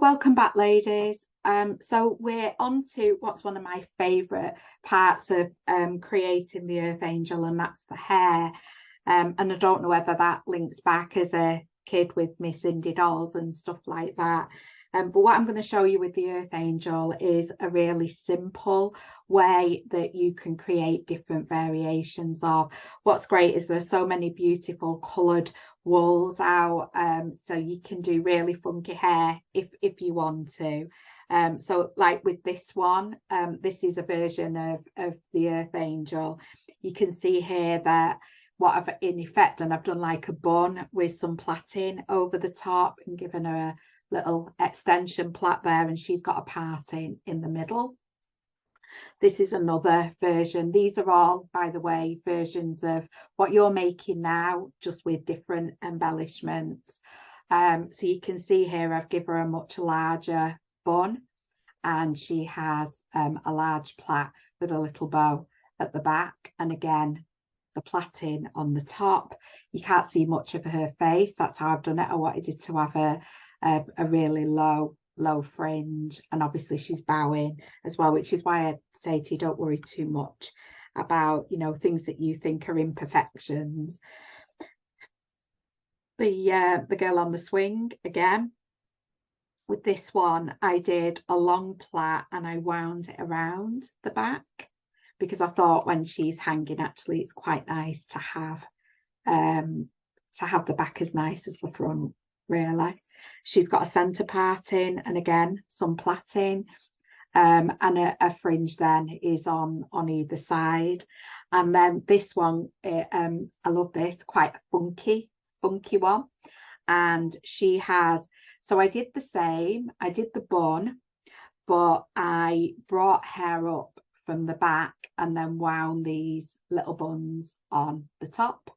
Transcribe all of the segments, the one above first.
welcome back, ladies. So we're on to what's one of my favourite parts of creating the Earth Angel, and that's the hair. And I don't know whether that links back as a kid with Miss Cindy dolls and stuff like that. But what I'm going to show you with the Earth Angel is a really simple way that you can create different variations of. What's great is there's so many beautiful coloured wools out, so you can do really funky hair if you want to. So like with this one, this is a version of the Earth Angel. You can see here that what I've in effect, and I've done like a bun with some plaiting over the top and given her a little extension plait there, and she's got a part in the middle. This is another version. These are all, by the way, versions of what you're making now, just with different embellishments. So you can see here I've given her a much larger bun, and she has a large plait with a little bow at the back, and again the plaiting on the top. You can't see much of her face. That's how I've done it. I wanted it to have a really low fringe, and obviously she's bowing as well, which is why I say to you, don't worry too much about, you know, things that you think are imperfections. The girl on the swing, again with this one, I did a long plait and I wound it around the back, because I thought when she's hanging, actually it's quite nice to have the back as nice as the front, really. She's got a centre parting, and again some plaiting, and a fringe then is on either side. And then this one, I love this, quite a funky one. And she has, so I did the same, I did the bun, but I brought hair up from the back and then wound these little buns on the top.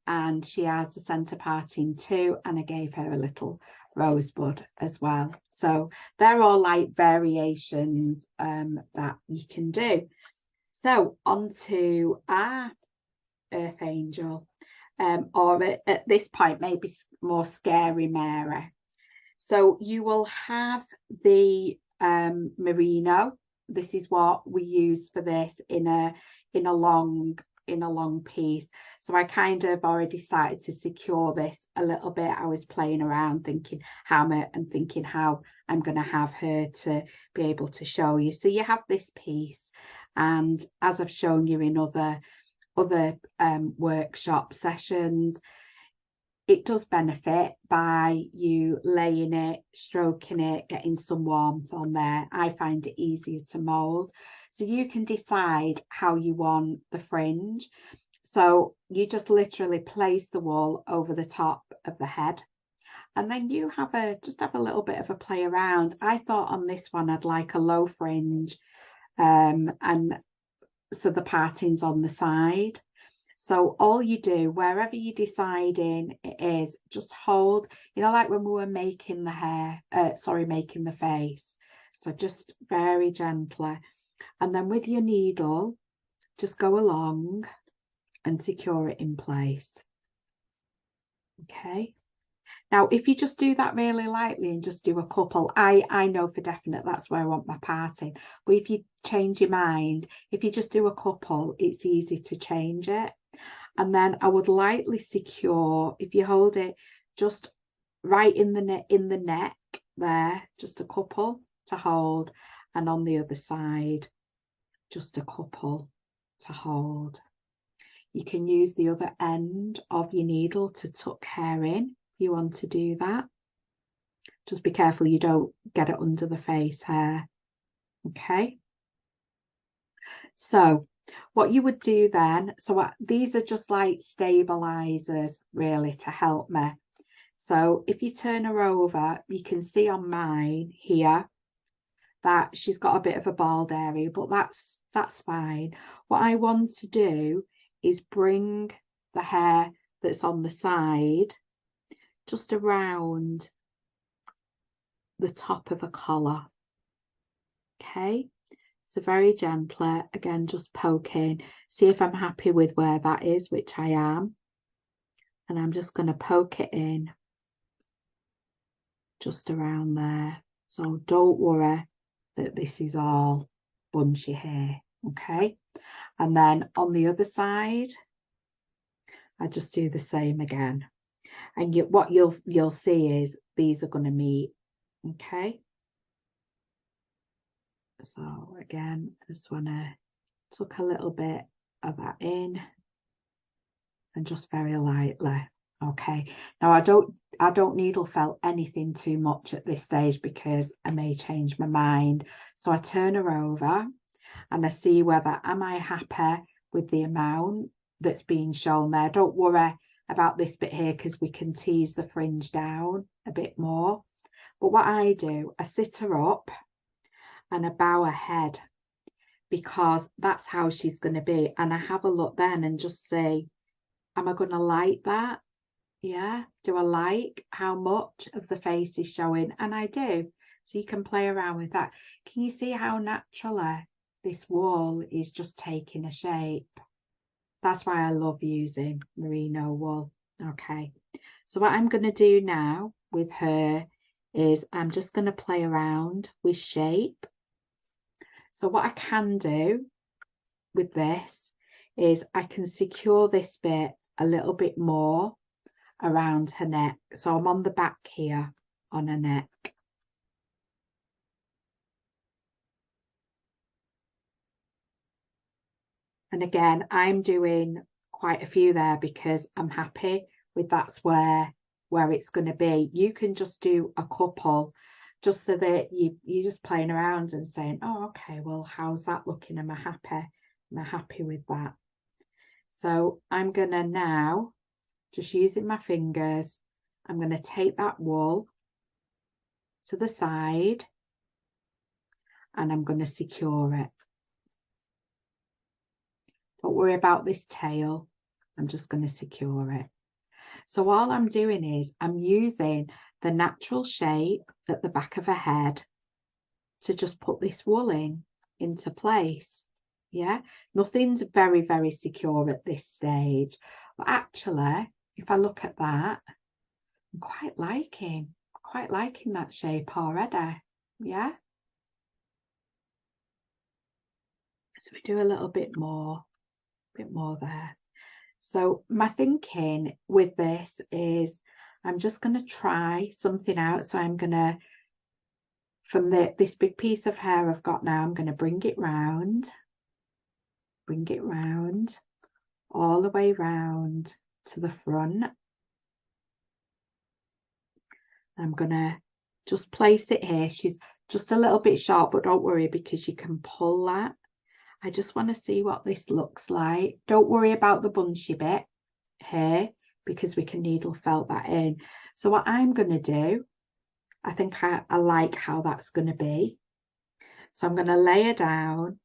And she has a centre parting too, and I gave her a little rosebud as well. So they're all like variations that you can do. So on to our Earth Angel, or at this point maybe more Scary Mary. So you will have the merino. This is what we use for this in a long piece. So I kind of already started to secure this a little bit. I was playing around thinking how I'm going to have her to be able to show you. So you have this piece, and as I've shown you in other workshop sessions, it does benefit by you laying it, stroking it, getting some warmth on there. I find it easier to mold. So you can decide how you want the fringe. So you just literally place the wool over the top of the head, and then you just have a little bit of a play around. I thought on this one I'd like a low fringe, and so the parting's on the side. So all you do, wherever you're deciding it is, just hold, you know, like when we were making the hair, making the face. So just very gently. And then with your needle, just go along and secure it in place. Okay. Now, if you just do that really lightly and just do a couple, I know for definite that's where I want my parting. But if you change your mind, if you just do a couple, it's easy to change it. And then I would lightly secure, if you hold it just right in the neck there, just a couple to hold, and on the other side, just a couple to hold. You can use the other end of your needle to tuck hair in if you want to do that. Just be careful you don't get it under the face hair. Okay. So what you would do then, so these are just like stabilizers really to help me. So if you turn her over, you can see on mine here that she's got a bit of a bald area, but that's fine. What I want to do is bring the hair that's on the side just around the top of a collar. Okay. So very gently, again, just poking, see if I'm happy with where that is, which I am. And I'm just going to poke it in just around there. So don't worry that this is all bunchy hair, okay? And then on the other side, I just do the same again. And what you'll see is these are going to meet, okay? So again, I just want to tuck a little bit of that in and just very lightly. Okay, now I don't needle felt anything too much at this stage because I may change my mind. So I turn her over and I see whether am I happy with the amount that's being shown there. Don't worry about this bit here because we can tease the fringe down a bit more. But what I do, I sit her up and I bow her head because that's how she's going to be. And I have a look then and just say, am I going to like that? Yeah. Do I like how much of the face is showing? And I do. So you can play around with that. Can you see how naturally this wool is just taking a shape? That's why I love using merino wool. Okay. So what I'm going to do now with her is I'm just going to play around with shape. So what I can do with this is I can secure this bit a little bit more around her neck. So I'm on the back here on her neck. And again, I'm doing quite a few there because I'm happy with that's where it's going to be. You can just do a couple just so that you're just playing around and saying, oh, okay, well, how's that looking? Am I happy? Am I happy with that? So I'm going to now, just using my fingers, I'm going to take that wool to the side and I'm going to secure it. Don't worry about this tail. I'm just going to secure it. So all I'm doing is I'm using the natural shape at the back of her head to just put this wool into place. Yeah, nothing's very, very secure at this stage. But actually, if I look at that, I'm quite liking that shape already. Yeah. So we do a little bit more there. So my thinking with this is I'm just going to try something out. So I'm going to, from this big piece of hair I've got now, I'm going to bring it round all the way round to the front. I'm going to just place it here. She's just a little bit short, but don't worry because you can pull that. I just want to see what this looks like. Don't worry about the bunchy bit here because we can needle felt that in. So what I'm going to do, I think I like how that's going to be. So I'm going to lay her down.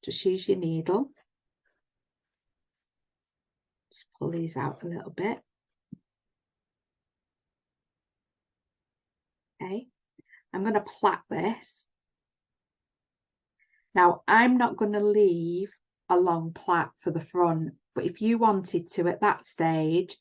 Just use your needle. Just pull these out a little bit. Okay. I'm going to plait this. Now, I'm not going to leave a long plait for the front, but if you wanted to at that stage,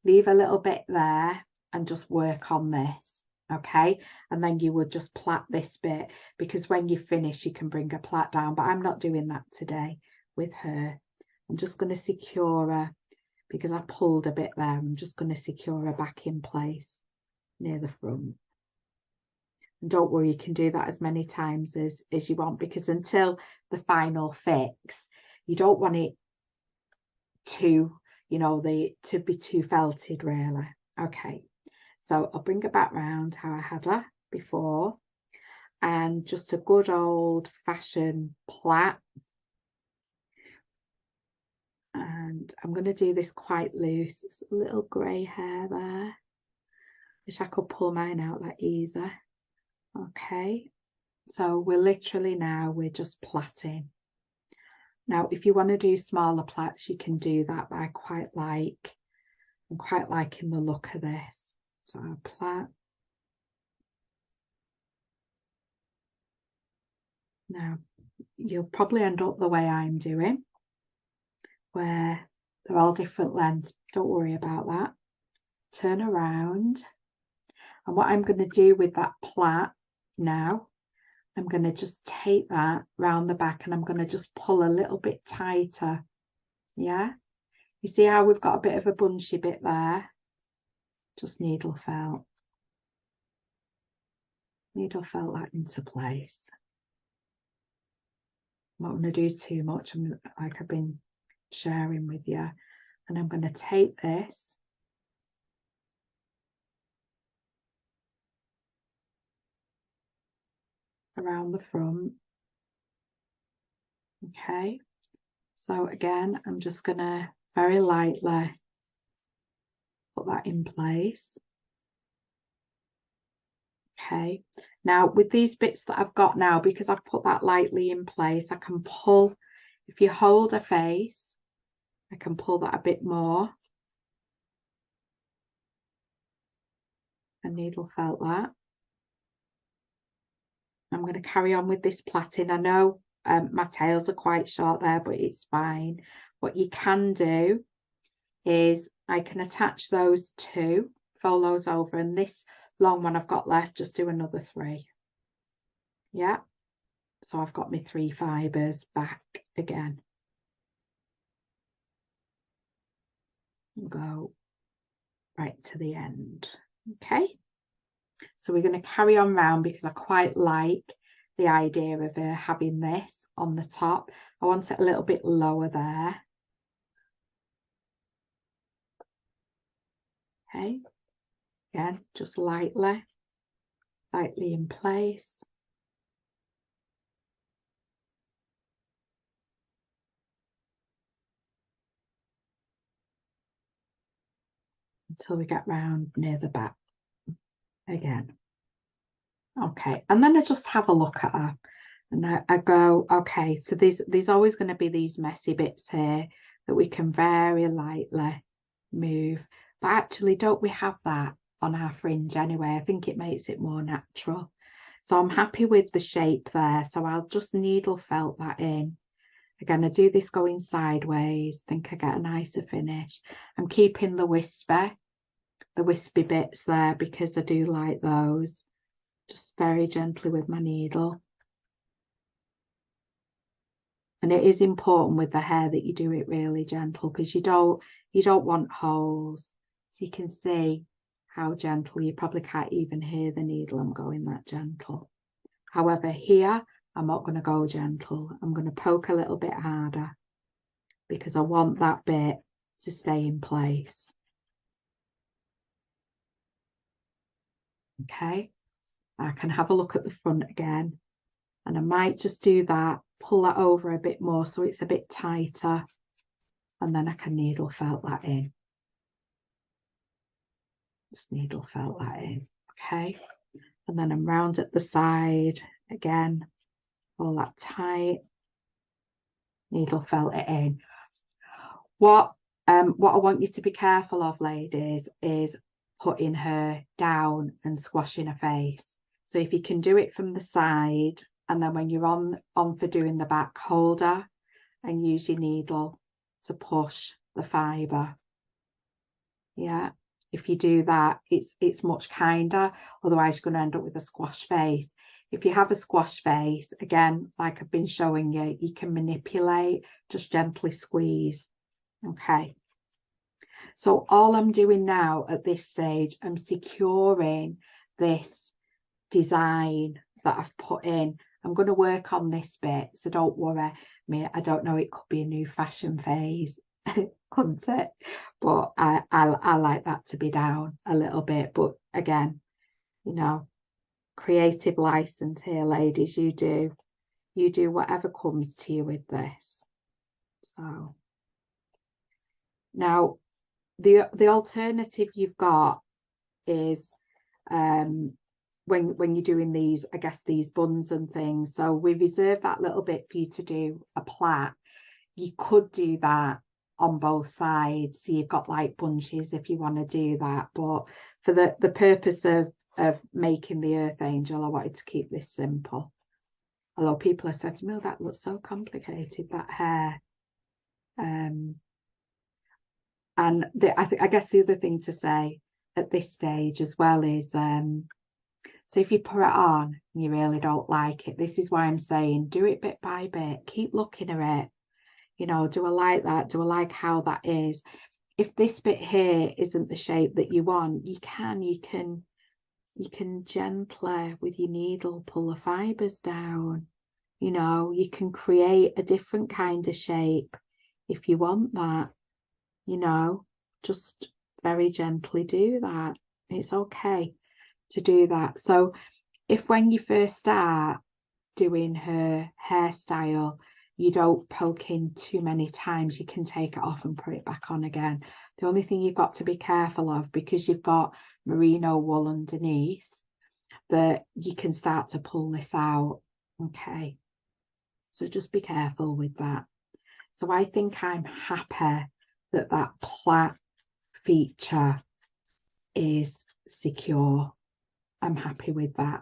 leave a little bit there and just work on this, okay? And then you would just plait this bit because when you finish, you can bring a plait down, but I'm not doing that today with her. I'm just going to secure her because I pulled a bit there. I'm just going to secure her back in place near the front. And don't worry, you can do that as many times as you want because until the final fix, you don't want it to, to be too felted really. Okay, so I'll bring her back round how I had her before and just a good old fashioned plait. And I'm going to do this quite loose. It's a little grey hair there. Wish I could pull mine out that easy. Okay, so we're just plaiting. Now, if you want to do smaller plaits, you can do that, but I'm quite liking the look of this. So I'll plait. Now, you'll probably end up the way I'm doing, where they're all different lengths. Don't worry about that. Turn around. And what I'm going to do with that plait now, I'm going to just take that round the back and I'm going to just pull a little bit tighter. Yeah, you see how we've got a bit of a bunchy bit there? Just needle felt that into place. I'm not going to do too much, like I've been sharing with you. And I'm going to take this around the front. Okay, so again, I'm just going to very lightly put that in place. Okay, now with these bits that I've got now, because I've put that lightly in place, I can pull, if you hold a face, I can pull that a bit more. And needle felt that. I'm going to carry on with this plaiting. I know my tails are quite short there, but it's fine. What you can do is I can attach those two, fold those over, and this long one I've got left, just do another 3. Yeah, so I've got my 3 fibres back again. And go right to the end. Okay, so we're going to carry on round because I quite like the idea of having this on the top. I want it a little bit lower there. Okay, again, just lightly in place. Until we get round near the back again. Okay, and then I just have a look at her and I go, okay, so there's always going to be these messy bits here that we can very lightly move. But actually, don't we have that on our fringe anyway? I think it makes it more natural. So I'm happy with the shape there. So I'll just needle felt that in. Again, I do this going sideways. Think I get a nicer finish. I'm keeping the wispy bits there because I do like those. Just very gently with my needle. And it is important with the hair that you do it really gentle because you don't want holes. So you can see how gentle. You probably can't even hear the needle. I'm going that gentle. However, here I'm not going to go gentle. I'm going to poke a little bit harder because I want that bit to stay in place. Okay, I can have a look at the front again, and I might just do that, pull that over a bit more so it's a bit tighter, and then I can needle felt that in. Just needle felt that in. Okay, and then I'm round at the side again, all that tight, needle felt it in. What I want you to be careful of, ladies, is putting her down and squashing her face. So if you can do it from the side, and then when you're on for doing the back, hold her and use your needle to push the fibre. Yeah, if you do that, it's much kinder. Otherwise, you're going to end up with a squash face. If you have a squash face, again, like I've been showing you, you can manipulate, just gently squeeze. Okay, so all I'm doing now at this stage, I'm securing this design that I've put in. I'm going to work on this bit, so don't worry. I don't know, it could be a new fashion phase, couldn't it? But I like that to be down a little bit. But again, you know, creative license here, ladies. You do whatever comes to you with this. So now the alternative you've got is when you're doing these, I guess, these buns and things. So we reserve that little bit for you to do a plait. You could do that on both sides, so you've got like bunches if you want to do that. But for the purpose of making the Earth Angel, I wanted to keep this simple. Although people have said to me, oh, that looks so complicated, that hair. And I guess the other thing to say, at this stage as well is, so if you put it on and you really don't like it, this is why I'm saying do it bit by bit. Keep looking at it. You know, do I like that? Do I like how that is? If this bit here isn't the shape that you want, you can gently with your needle pull the fibers down. You know, you can create a different kind of shape if you want that. You know, just very gently do that. It's okay to do that. So if when you first start doing her hairstyle, you don't poke in too many times, you can take it off and put it back on again. The only thing you've got to be careful of, because you've got merino wool underneath, that you can start to pull this out. Okay, so just be careful with that. So I think I'm happy that that plait feature is secure. I'm happy with that.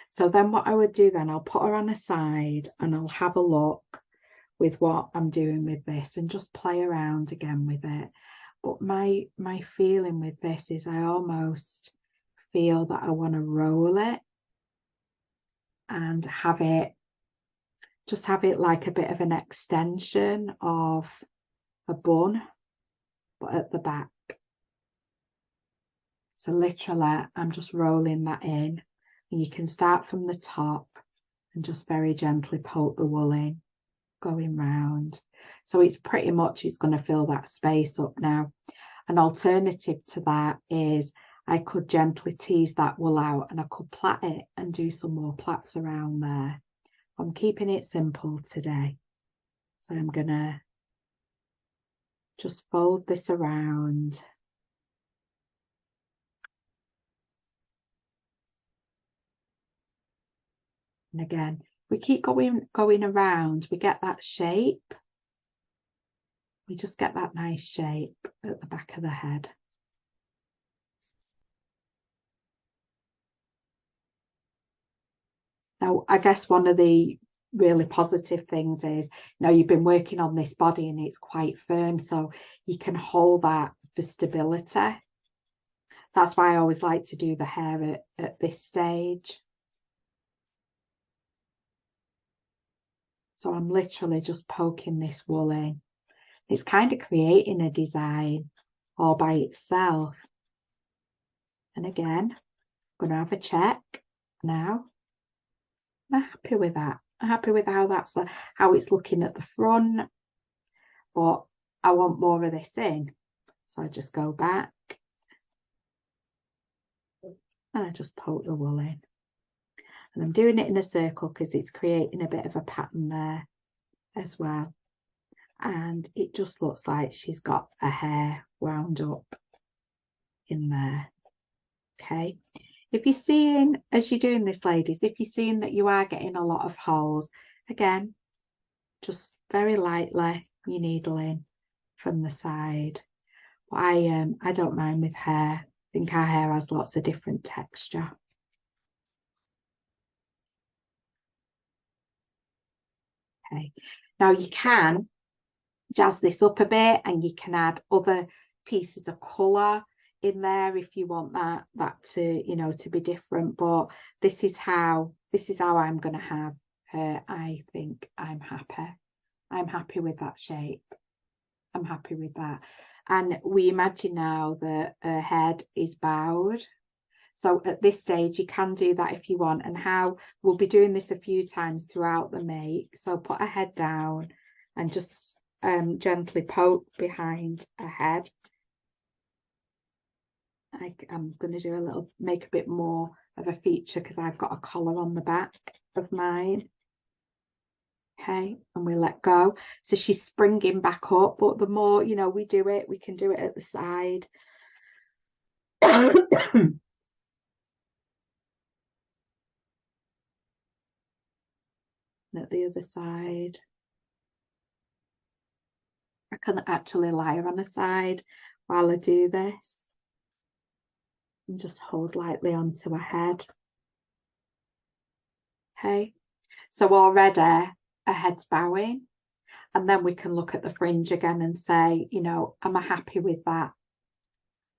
So then what I would do then, I'll put her on a side and I'll have a look with what I'm doing with this and just play around again with it. But my feeling with this is I almost feel that I want to roll it and have it like a bit of an extension of a bun, but at the back. So literally, I'm just rolling that in. And you can start from the top and just very gently poke the wool in, going round. So it's pretty much, it's going to fill that space up now. An alternative to that is I could gently tease that wool out and I could plait it and do some more plaits around there. I'm keeping it simple today. So I'm going to just fold this around. And again, we keep going around, we get that shape. We just get that nice shape at the back of the head. Now, I guess one of the really positive things is, you know, you've been working on this body and it's quite firm, so you can hold that for stability. That's why I always like to do the hair at this stage. So I'm literally just poking this wool in. It's kind of creating a design all by itself. And again, I'm going to have a check now. I'm happy with that. I'm happy with how it's looking at the front, but I want more of this in. So I just go back and I just poke the wool in. And I'm doing it in a circle because it's creating a bit of a pattern there as well. And it just looks like she's got her hair wound up in there. Okay. If you're seeing, as you're doing this, ladies, if you're seeing that you are getting a lot of holes, again, just very lightly your needle in from the side. But I don't mind with hair. I think our hair has lots of different texture. Okay. Now you can jazz this up a bit and you can add other pieces of colour in there if you want that to, you know, to be different. But this is how I'm going to have her. I think I'm happy with that shape. I'm happy with that. And we imagine now that her head is bowed. So at this stage, you can do that if you want. And how we'll be doing this a few times throughout the make. So put her head down and just gently poke behind her head. I'm going to do make a bit more of a feature because I've got a collar on the back of mine. Okay, and we let go. So she's springing back up, but the more, you know, we do it, we can do it at the side. At the other side. I can actually lie her on the side while I do this. And just hold lightly onto her head. Okay, so already her head's bowing. And then we can look at the fringe again and say, you know, am I happy with that?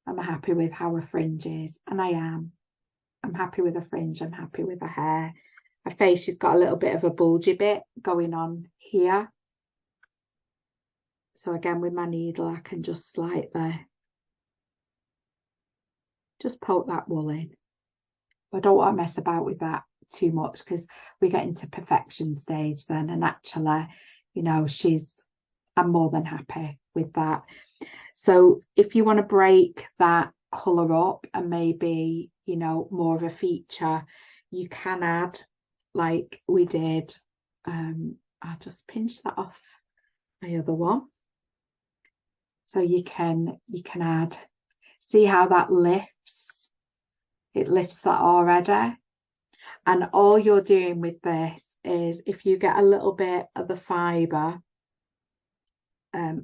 I'm happy with how her fringe is, and I am. I'm happy with her fringe, I'm happy with her hair. Her face, she's got a little bit of a bulgy bit going on here. So again, with my needle, I can just slightly just poke that wool in. I don't want to mess about with that too much because we get into perfection stage then, and actually, you know, I'm more than happy with that. So if you want to break that colour up and maybe, you know, more of a feature, you can add, like we did, I'll just pinch that off my other one. So you can add, see how that lifts? It lifts that already. And all you're doing with this is, if you get a little bit of the fibre,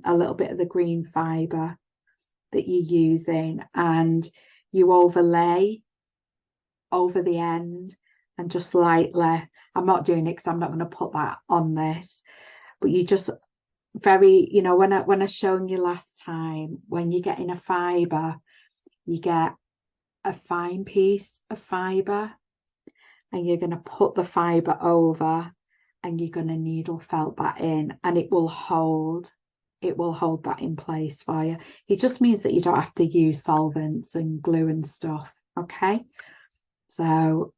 a little bit of the green fibre that you're using, and you overlay over the end and just lightly, I'm not doing it because I'm not going to put that on this, but you just very, you know, when I shown you last time, when you're getting a fibre, you get a fine piece of fibre and you're going to put the fibre over and you're going to needle felt that in, and it will hold that in place for you. It just means that you don't have to use solvents and glue and stuff. Okay, so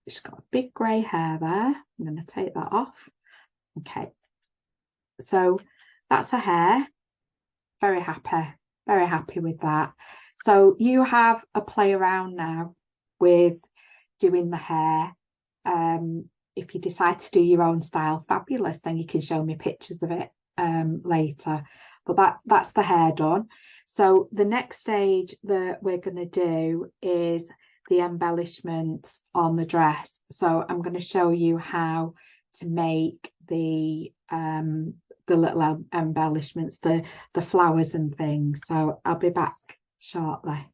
she's got a big grey hair there. I'm going to take that off. Okay, so that's her hair. Very happy with that. So you have a play around now with doing the hair. If you decide to do your own style, fabulous, then you can show me pictures of it later. But that's the hair done. So the next stage that we're going to do is the embellishments on the dress. So I'm going to show you how to make the little embellishments, the flowers and things. So I'll be back shortly.